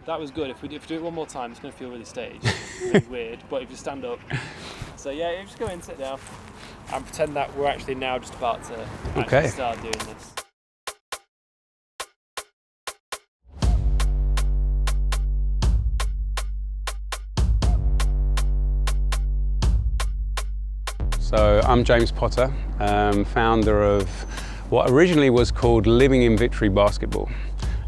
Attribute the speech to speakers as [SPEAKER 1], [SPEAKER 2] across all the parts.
[SPEAKER 1] That was good. If we do it one more time, it's going to feel really staged, really weird. But if you stand up, so yeah, you just go in, sit down, and pretend that we're actually now just about to actually start doing this.
[SPEAKER 2] So I'm James Potter, founder of what originally was called Living in Victory Basketball.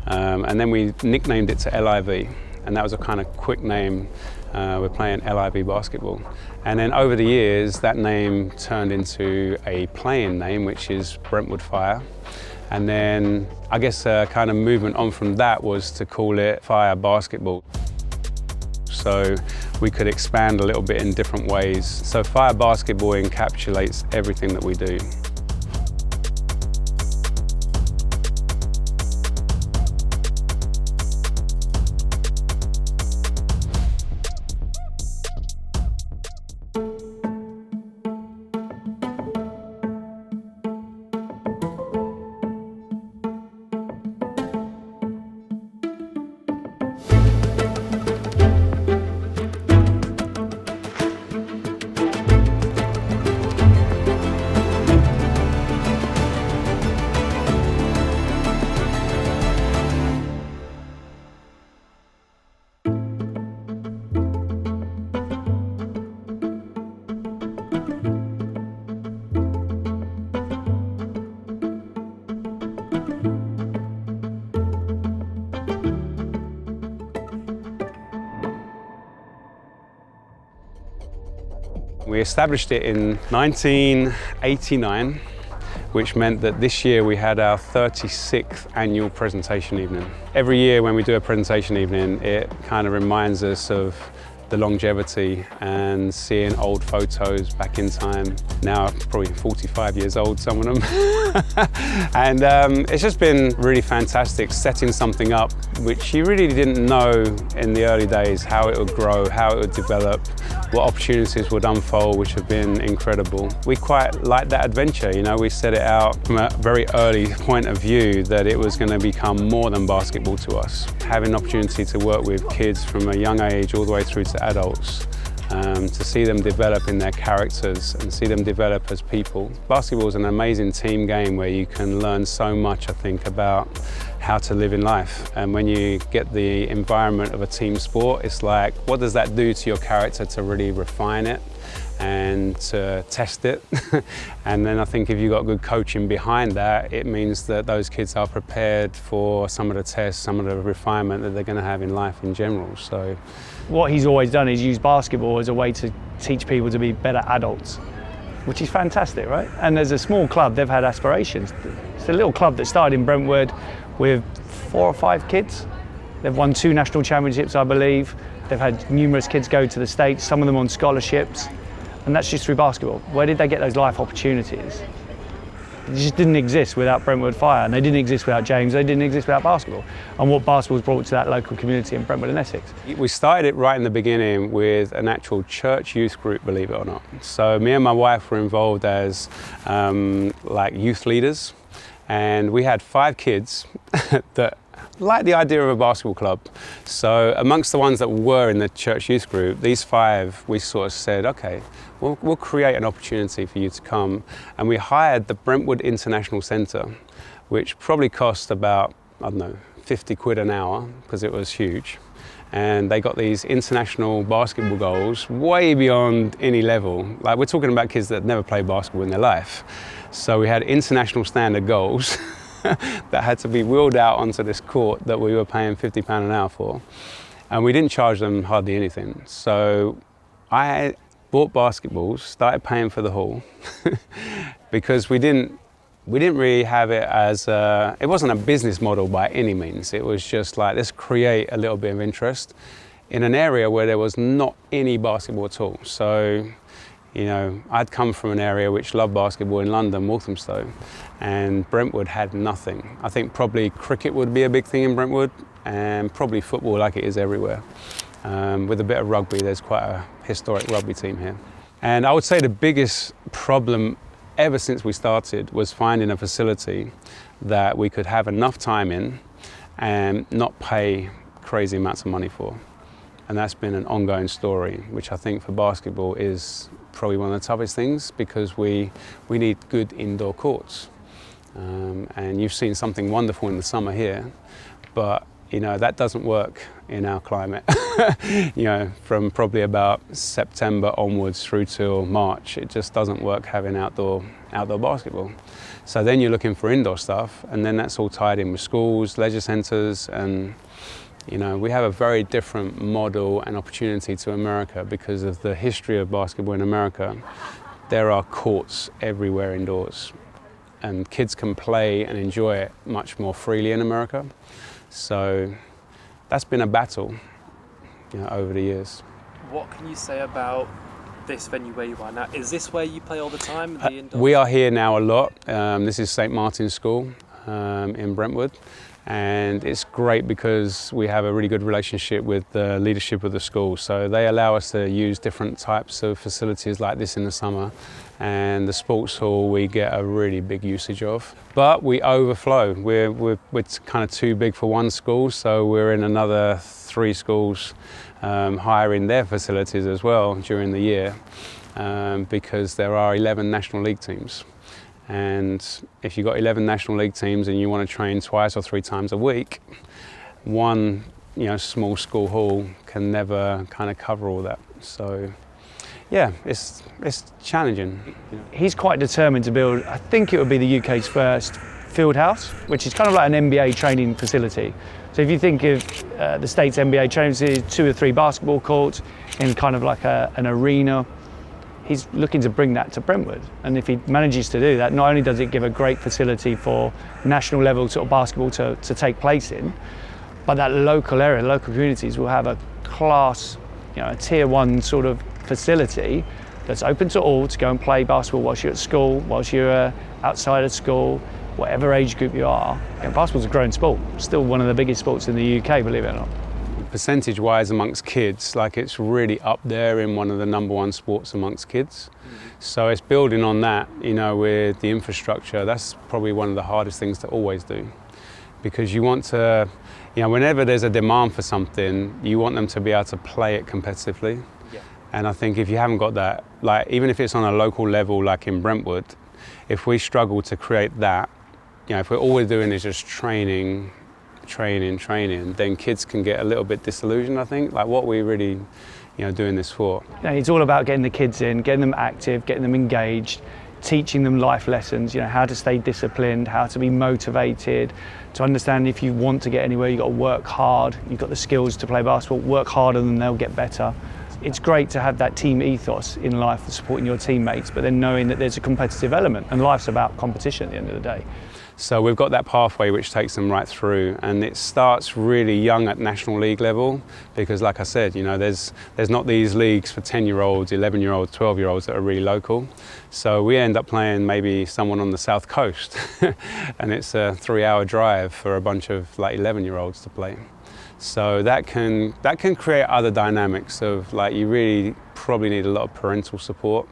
[SPEAKER 2] And then we nicknamed it to LIV, and that was a kind of quick name. We're playing LIV basketball. And then over the years, that name turned into a playing name, which is Brentwood Fire. And then I guess a kind of movement on from that was to call it Fire Basketball. So we could expand a little bit in different ways. So Fire Basketball encapsulates everything that we do. We established it in 1989, which meant that this year we had our 36th annual presentation evening. Every year when we do a presentation evening, it kind of reminds us of the longevity and seeing old photos back in time. Now probably 45 years old, some of them. And it's just been really fantastic setting something up which you really didn't know in the early days how it would grow, how it would develop, what opportunities would unfold, which have been incredible. We quite like that adventure, you know, we set it out from a very early point of view that it was going to become more than basketball to us. Having an opportunity to work with kids from a young age all the way through to adults, to see them develop in their characters and see them develop as people. Basketball is an amazing team game where you can learn so much, I think, about how to live in life. And when you get the environment of a team sport, it's like, what does that do to your character to really refine it and to test it? And then I think if you've got good coaching behind that, it means that those kids are prepared for some of the tests, some of the refinement that they're going to have in life in general. So,
[SPEAKER 3] what he's always done is use basketball as a way to teach people to be better adults, which is fantastic, right? And as a small club, they've had aspirations. It's a little club that started in Brentwood with 4 or 5 kids. They've won 2 national championships, I believe. They've had numerous kids go to the States, some of them on scholarships, and that's just through basketball. Where did they get those life opportunities? They just didn't exist without Brentwood Fire, and they didn't exist without James, they didn't exist without basketball, and what basketball's brought to that local community in Brentwood and Essex.
[SPEAKER 2] We started it right in the beginning with an actual church youth group, believe it or not. So me and my wife were involved as like youth leaders, and we had 5 kids that liked the idea of a basketball club. So amongst the ones that were in the church youth group, these 5, we sort of said, okay, we'll create an opportunity for you to come. And we hired the Brentwood International Centre, which probably cost about, I don't know, 50 quid an hour, because it was huge. And they got these international basketball goals way beyond any level. Like, we're talking about kids that never played basketball in their life. So we had international standard goals that had to be wheeled out onto this court that we were paying £50 an hour for. And we didn't charge them hardly anything. So I bought basketballs, started paying for the hall, because we didn't really have it as it wasn't a business model by any means. It was just like, let's create a little bit of interest in an area where there was not any basketball at all. So, you know, I'd come from an area which loved basketball in London, Walthamstow, and Brentwood had nothing. I think probably cricket would be a big thing in Brentwood, and probably football like it is everywhere. With a bit of rugby, there's quite a historic rugby team here. And I would say the biggest problem ever since we started was finding a facility that we could have enough time in and not pay crazy amounts of money for. And that's been an ongoing story, which I think for basketball is probably one of the toughest things, because we need good indoor courts. And you've seen something wonderful in the summer here, but that doesn't work in our climate. From probably about September onwards through till March, it just doesn't work having outdoor basketball. So then you're looking for indoor stuff, and then that's all tied in with schools, leisure centres, and we have a very different model and opportunity to America because of the history of basketball in America. There are courts everywhere indoors, and kids can play and enjoy it much more freely in America. So that's been a battle, over the years.
[SPEAKER 1] What can you say about this venue where you are now? Is this where you play all the time?
[SPEAKER 2] We are here now a lot. This is St. Martin's School in Brentwood. And it's great because we have a really good relationship with the leadership of the school. So they allow us to use different types of facilities like this in the summer. And the sports hall we get a really big usage of. But we overflow. We're kind of too big for one school, so we're in another 3 schools hiring their facilities as well during the year because there are 11 National League teams. And if you've got 11 National League teams and you want to train twice or 3 times a week, one small school hall can never kind of cover all that. So yeah, it's challenging.
[SPEAKER 3] He's quite determined to build, I think it would be the UK's first field house, which is kind of like an NBA training facility. So if you think of the States NBA training facility, 2 or 3 basketball courts in kind of like an arena, he's looking to bring that to Brentwood. And if he manages to do that, not only does it give a great facility for national level sort of basketball to take place in, but that local area, local communities will have a class, a tier 1 sort of facility that's open to all to go and play basketball whilst you're at school, whilst you're outside of school, whatever age group you are. Basketball's a growing sport, still one of the biggest sports in the UK, believe it or not.
[SPEAKER 2] Percentage-wise amongst kids, it's really up there in one of the #1 sports amongst kids. So it's building on that, with the infrastructure. That's probably one of the hardest things to always do, because you want to, whenever there's a demand for something, you want them to be able to play it competitively.
[SPEAKER 1] Yeah.
[SPEAKER 2] And I think if you haven't got that, even if it's on a local level, like in Brentwood, if we struggle to create that, if all we're doing is just training, then kids can get a little bit disillusioned, I think. What we really, doing this for.
[SPEAKER 3] It's all about getting the kids in, getting them active, getting them engaged, teaching them life lessons, how to stay disciplined, how to be motivated, to understand if you want to get anywhere, you've got to work hard, you've got the skills to play basketball, work harder and they'll get better. It's great to have that team ethos in life, supporting your teammates, but then knowing that there's a competitive element, and life's about competition at the end of the day.
[SPEAKER 2] So we've got that pathway which takes them right through, and it starts really young at National League level, because like I said, there's not these leagues for 10-year-olds, 11-year-olds, 12-year-olds that are really local. So we end up playing maybe someone on the south coast and it's a 3-hour drive for a bunch of 11-year-olds to play. So that can create other dynamics of you really probably need a lot of parental support.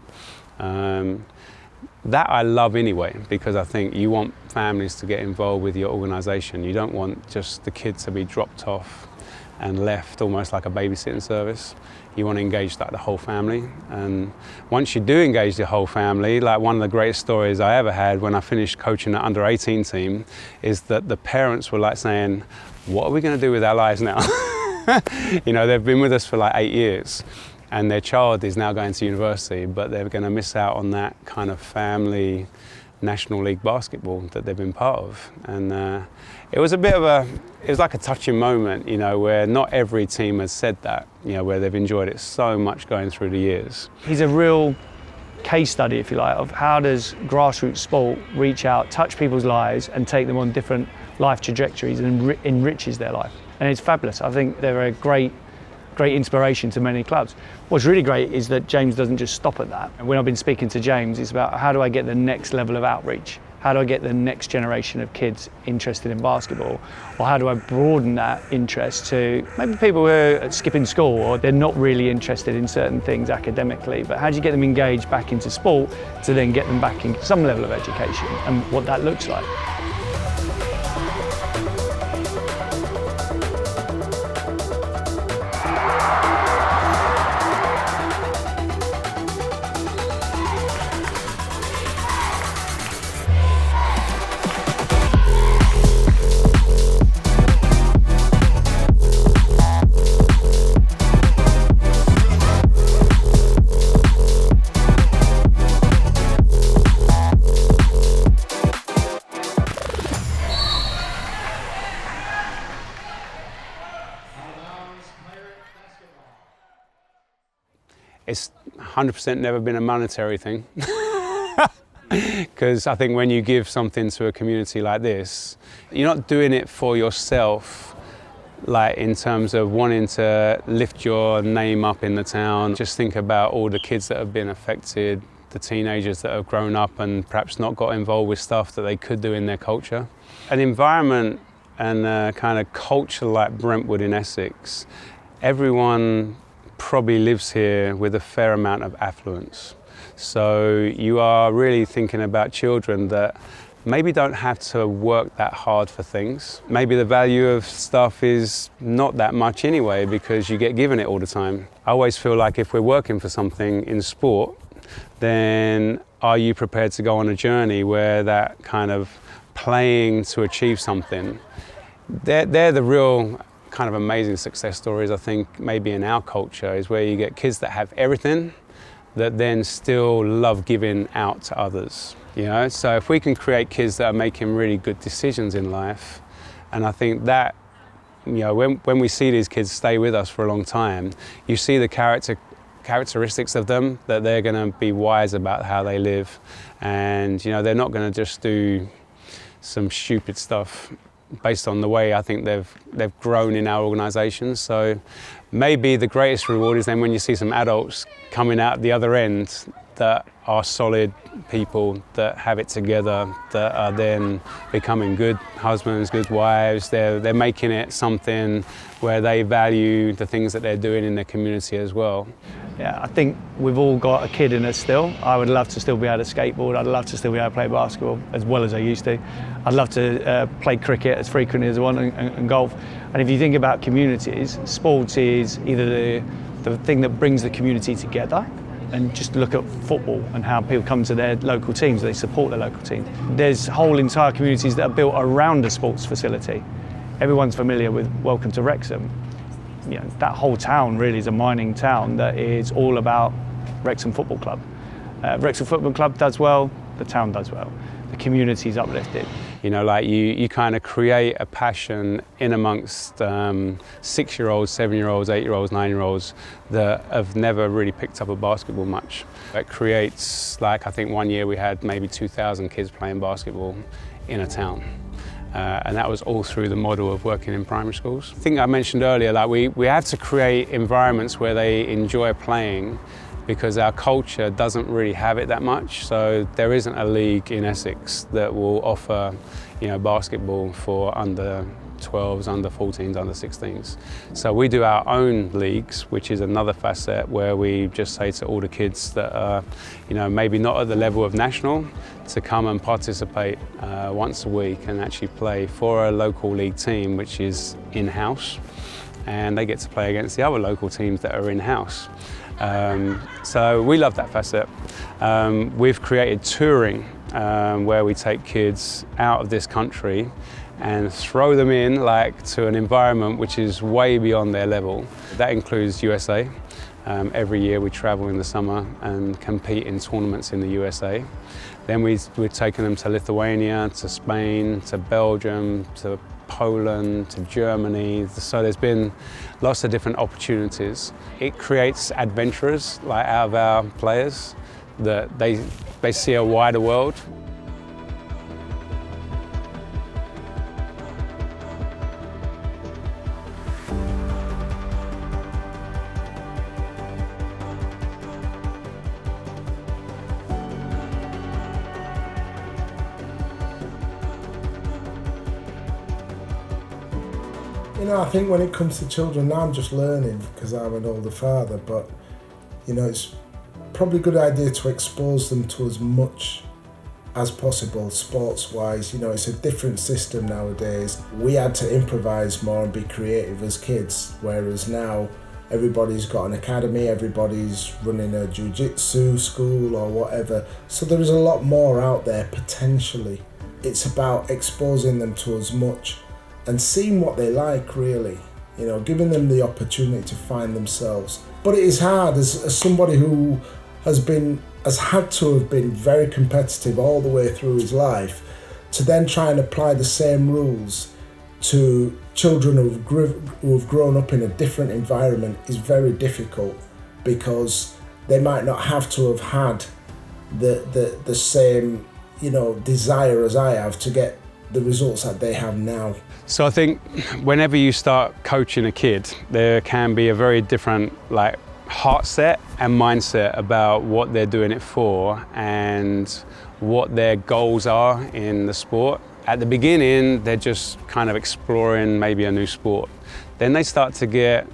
[SPEAKER 2] That I love anyway, because I think you want families to get involved with your organisation. You don't want just the kids to be dropped off and left almost like a babysitting service. You want to engage the whole family. And once you do engage the whole family, one of the greatest stories I ever had when I finished coaching the under-18 team is that the parents were saying, what are we going to do with our lives now? They've been with us for 8 years. And their child is now going to university, but they're going to miss out on that kind of family National League basketball that they've been part of. And it was like a touching moment, where not every team has said that, where they've enjoyed it so much going through the years.
[SPEAKER 3] He's a real case study, if you like, of how does grassroots sport reach out, touch people's lives and take them on different life trajectories and enriches their life. And it's fabulous. I think they're a great inspiration to many clubs. What's really great is that James doesn't just stop at that. And when I've been speaking to James, it's about how do I get the next level of outreach? How do I get the next generation of kids interested in basketball? Or how do I broaden that interest to maybe people who are skipping school or they're not really interested in certain things academically, but how do you get them engaged back into sport to then get them back in some level of education and what that looks like?
[SPEAKER 2] It's 100% never been a monetary thing. Because I think when you give something to a community like this, you're not doing it for yourself, like in terms of wanting to lift your name up in the town. Just think about all the kids that have been affected, the teenagers that have grown up and perhaps not got involved with stuff that they could do in their culture. An environment and a kind of culture like Brentwood in Essex, everyone probably lives here with a fair amount of affluence. So you are really thinking about children that maybe don't have to work that hard for things. Maybe the value of stuff is not that much anyway because you get given it all the time. I always feel like if we're working for something in sport, then are you prepared to go on a journey where that kind of playing to achieve something, they're the real kind of amazing success stories, I think, maybe in our culture, is where you get kids that have everything that then still love giving out to others. You know, so if we can create kids that are making really good decisions in life, and I think that, you know, when we see these kids stay with us for a long time, you see the characteristics of them, that they're going to be wise about how they live, and you know, they're not going to just do some stupid stuff based on the way I think they've grown in our organisations. So maybe the greatest reward is then when you see some adults coming out the other end that are solid people, that have it together, that are then becoming good husbands, good wives. They're making it something where they value the things that they're doing in their community as well.
[SPEAKER 3] Yeah, I think we've all got a kid in us still. I would love to still be able to skateboard. I'd love to still be able to play basketball as well as I used to. I'd love to play cricket as frequently as I want, and golf. And if you think about communities, sports is either the thing that brings the community together, and just look at football and how people come to their local teams, they support their local teams. There's whole entire communities that are built around a sports facility. Everyone's familiar with Welcome to Wrexham. You know, that whole town really is a mining town that is all about Wrexham Football Club. Wrexham Football Club does well, the town does well. The community's uplifted.
[SPEAKER 2] You know, like you kind of create a passion in amongst 6-year-olds, 7-year-olds, 8-year-olds, 9-year-olds that have never really picked up a basketball much. It creates, like I think one year we had maybe 2,000 kids playing basketball in a town. And that was all through the model of working in primary schools. I think I mentioned earlier, like we have to create environments where they enjoy playing, because our culture doesn't really have it that much. So there isn't a league in Essex that will offer, you know, basketball for under 12s, under 14s, under 16s. So we do our own leagues, which is another facet where we just say to all the kids that are, you know, maybe not at the level of national, to come and participate once a week and actually play for a local league team, which is in-house, and they get to play against the other local teams that are in-house. So we love that facet. We've created touring where we take kids out of this country and throw them in like to an environment which is way beyond their level. That includes USA. Every year we travel in the summer and compete in tournaments in the USA. Then we've taken them to Lithuania, to Spain, to Belgium, to Poland, to Germany. So there's been lots of different opportunities. It creates adventurers like out of our players, that they see a wider world.
[SPEAKER 4] You know, I think when it comes to children, now I'm just learning because I'm an older father, but you know, it's probably a good idea to expose them to as much as possible sports-wise. You know, it's a different system nowadays. We had to improvise more and be creative as kids, whereas now everybody's got an academy, everybody's running a jiu-jitsu school or whatever. So there is a lot more out there potentially. It's about exposing them to as much and seeing what they like, really, you know, giving them the opportunity to find themselves. But it is hard as somebody who has had to have been very competitive all the way through his life, to then try and apply the same rules to children who have grown up in a different environment is very difficult, because they might not have to have had the same, you know, desire as I have to get the results that they have now.
[SPEAKER 2] So I think whenever you start coaching a kid, there can be a very different like heart set and mindset about what they're doing it for and what their goals are in the sport. At the beginning, they're just kind of exploring maybe a new sport. Then they start to get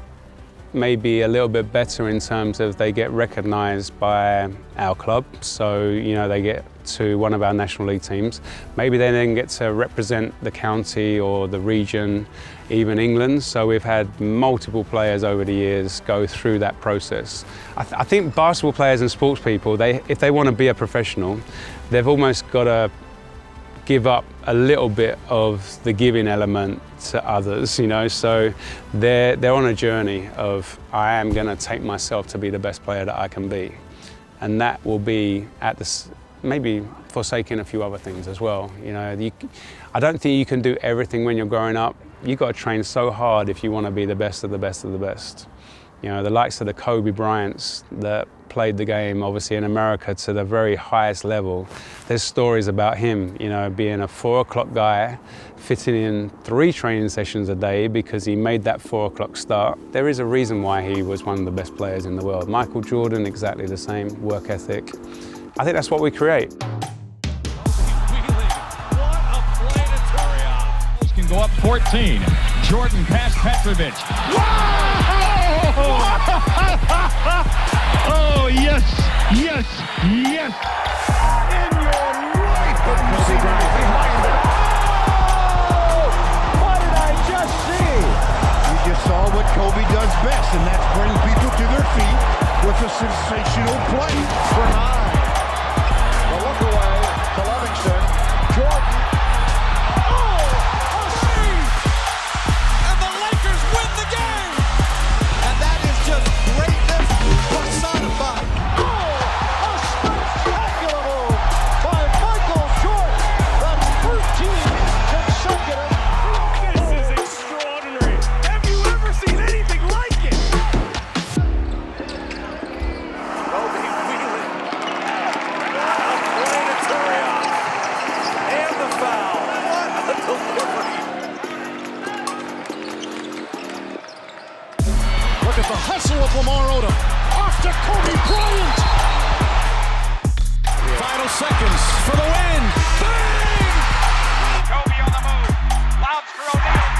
[SPEAKER 2] maybe a little bit better in terms of they get recognized by our club. So, you know, they get to one of our National League teams. Maybe they then get to represent the county or the region, even England. So we've had multiple players over the years go through that process. I think basketball players and sports people, if they want to be a professional, they've almost got to give up a little bit of the giving element to others, you know. So they're on a journey of, I am going to take myself to be the best player that I can be, and that will be at this maybe forsaking a few other things as well. You know, I don't think you can do everything when you're growing up. You've got to train so hard if you want to be the best of the best of the best. You know, the likes of the Kobe Bryants that played the game, obviously in America, to the very highest level. There's stories about him, you know, being a 4 o'clock guy, fitting in 3 training sessions a day because he made that 4 o'clock start. There is a reason why he was one of the best players in the world. Michael Jordan, exactly the same, work ethic. I think that's what we create.
[SPEAKER 5] Can go up 14. Jordan past Petrovic. Wow! Oh, yes, yes, yes. In your right. Kobe Bryant behind it. Oh! What did I just see? You just saw what Kobe does best, and that's bring people to their feet with a sensational play for 9. The look away to Livingston. Jordan. Final seconds for the win. Bang! Kobe on the move. Lobs for O'Neal.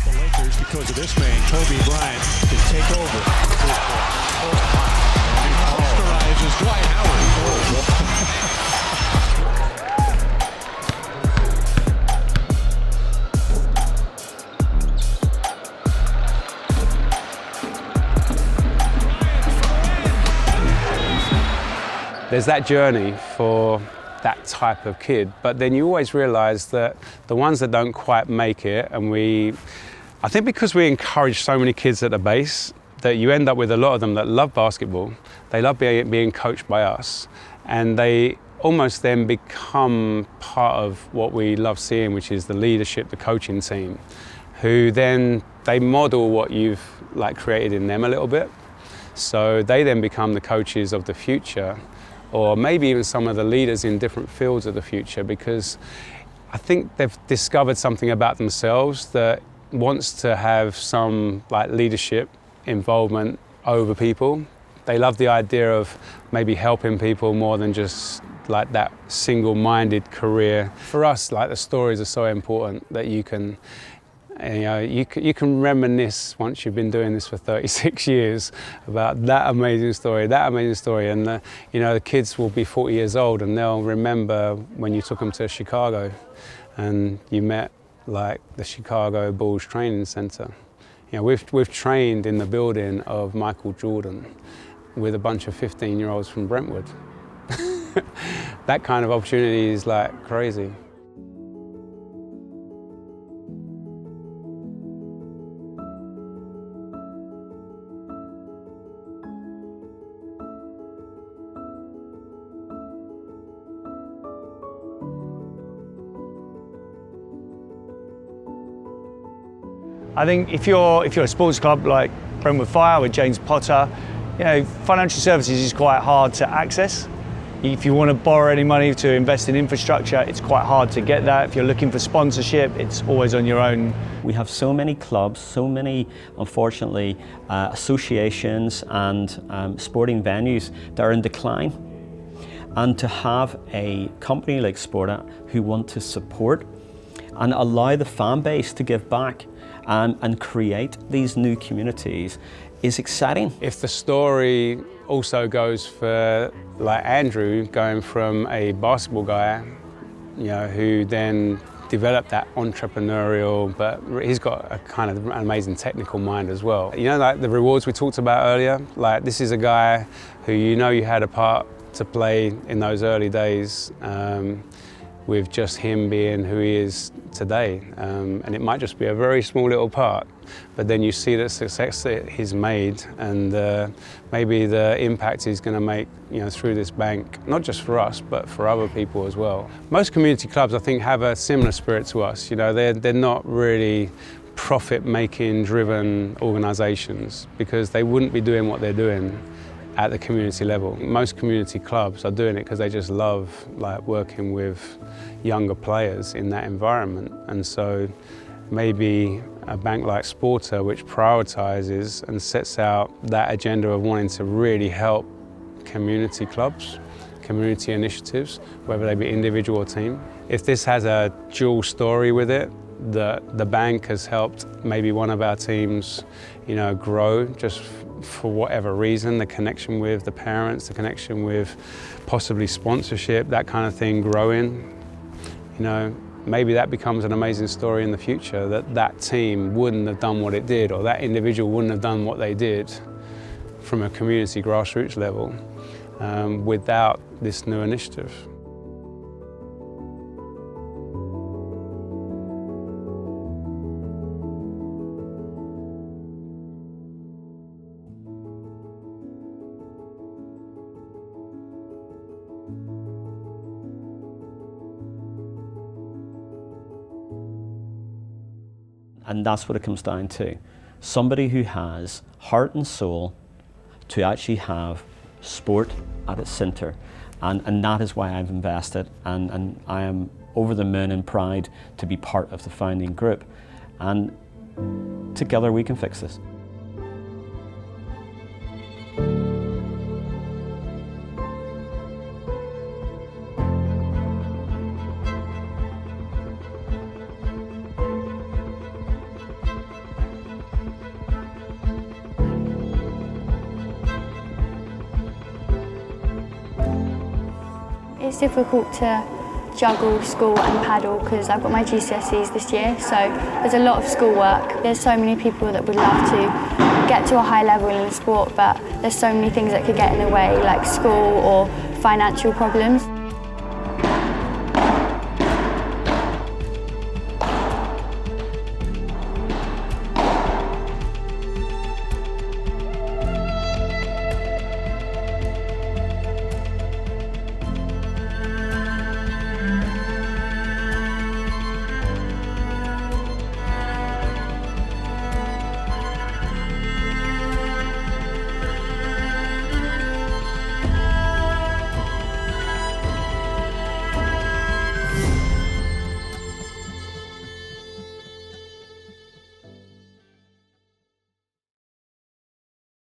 [SPEAKER 5] The Lakers, because of this man, Kobe Bryant, can take over. Posterizes Dwight Howard.
[SPEAKER 2] There's that journey for that type of kid, but then you always realize that the ones that don't quite make it, and I think because we encourage so many kids at the base, that you end up with a lot of them that love basketball, they love being coached by us, and they almost then become part of what we love seeing, which is the leadership, the coaching team, who then they model what you've like created in them a little bit. So they then become the coaches of the future, or maybe even some of the leaders in different fields of the future, because I think they've discovered something about themselves that wants to have some like leadership involvement over people. They love the idea of maybe helping people more than just like that single-minded career. For us, like the stories are so important that you can reminisce once you've been doing this for 36 years about that amazing story, and the kids will be 40 years old and they'll remember when you took them to Chicago and you met like the Chicago Bulls training center. You know, we've trained in the building of Michael Jordan with a bunch of 15-year-olds from Brentwood. That kind of opportunity is like crazy.
[SPEAKER 3] I think if you're a sports club like Brentwood Fire with James Potter, you know, financial services is quite hard to access. If you want to borrow any money to invest in infrastructure, it's quite hard to get that. If you're looking for sponsorship, it's always on your own.
[SPEAKER 6] We have so many clubs, so many, unfortunately, associations and sporting venues that are in decline. And to have a company like SPORTA who want to support and allow the fan base to give back and create these new communities is exciting.
[SPEAKER 2] If the story also goes for like Andrew, going from a basketball guy, you know, who then developed that entrepreneurial, but he's got a kind of amazing technical mind as well. You know, like the rewards we talked about earlier, like this is a guy who you know you had a part to play in those early days with just him being who he is today. And it might just be a very small little part, but then you see the success that he's made and maybe the impact he's going to make, you know, through this bank, not just for us, but for other people as well. Most community clubs, I think, have a similar spirit to us. You know, they're not really profit-making driven organisations because they wouldn't be doing what they're doing at the community level. Most community clubs are doing it because they just love like working with younger players in that environment. And so maybe a bank like SPORTA, which prioritises and sets out that agenda of wanting to really help community clubs, community initiatives, whether they be individual or team. If this has a dual story with it, the bank has helped maybe one of our teams, you know, grow just for whatever reason, the connection with the parents, the connection with possibly sponsorship, that kind of thing growing, you know, maybe that becomes an amazing story in the future, that that team wouldn't have done what it did, or that individual wouldn't have done what they did from a community grassroots level without this new initiative.
[SPEAKER 6] And that's what it comes down to. Somebody who has heart and soul to actually have sport at its centre. And that is why I've invested, and I am over the moon in pride to be part of the founding group. And together we can fix this.
[SPEAKER 7] It's difficult to juggle school and paddle because I've got my GCSEs this year, so there's a lot of schoolwork. There's so many people that would love to get to a high level in the sport, but there's so many things that could get in the way, like school or financial problems.